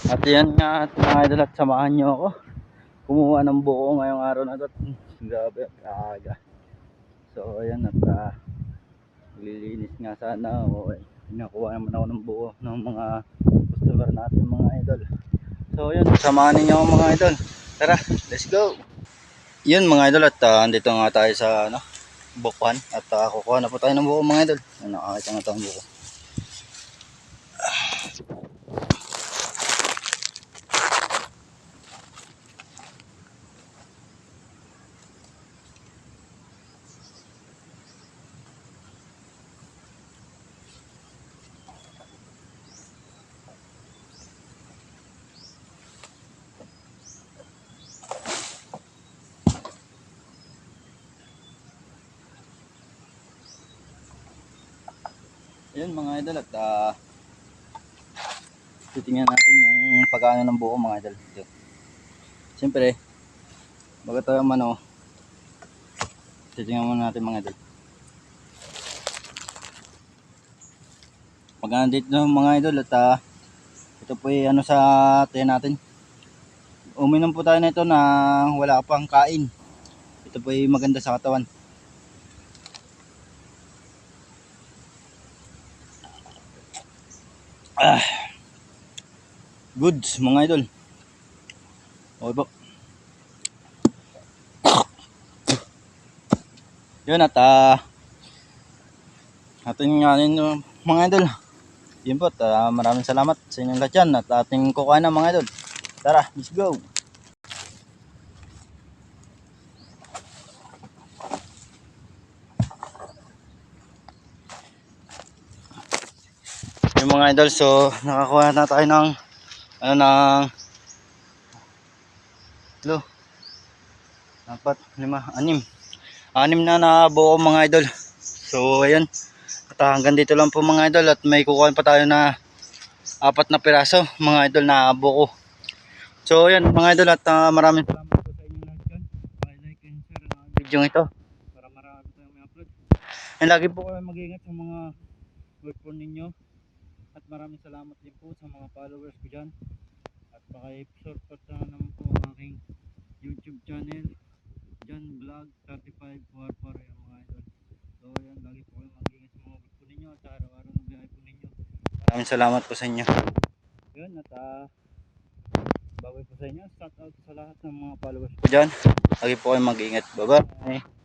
At yan nga at mga idol, at samahan nyo ako kumuha ng buko ngayong araw na ito. Grabe, aga. So ayan, at lilinis nga sana ako. Nakuha naman ako ng buko ng mga customer natin mga idol. So ayan, samahan ninyo ako mga idol. Tara, let's go. Yun mga idol, at andito nga tayo sa bukuhan. At kukuha na po tayo ng buko mga idol. Nakakita nga tayo ng buko. Ayun mga idol, at titingnan natin yung pagkano ng buko mga idol. Ito. Siyempre, bago tayo titingnan muna natin mga idol. Pagkano dito mga idol, at ito po ay sa tiyan natin. Uminom po tayo na ito na wala pang kain. Ito po ay maganda sa katawan. Goods mga idol. Okay po. Yun, at ating mga idol. Yun po, at maraming salamat sa inyong lahat dyan. At ating kukuha na mga idol. Tara, let's go. Yung mga idol, so nakakuha na tayo ng ng 3, 4, 5, 6 na buo mga idol. So ayun, at hanggang dito lang po mga idol, at may kukuha pa tayo na 4 na piraso mga idol na buko. So ayun mga idol, at maraming salamat po sa inyong lahat dyan. Like and share ang video ito para marami tayong may upload. And lagi po kayo mag-iingat sa mga smartphone ninyo. At maraming salamat din po sa mga followers ko dyan. At paki-support na naman po ang aking YouTube channel, John Vlog 3544 yung mga idol. So yan, lagi po kayo mag-iingat sa mga grupo ninyo at sa araw-araw ng biyahe po ninyo. Maraming salamat po sa inyo. Yun, at bago po sa inyo, shout out sa lahat ng mga followers ko dyan. Lagi po kayo mag-iingat. Bye bye.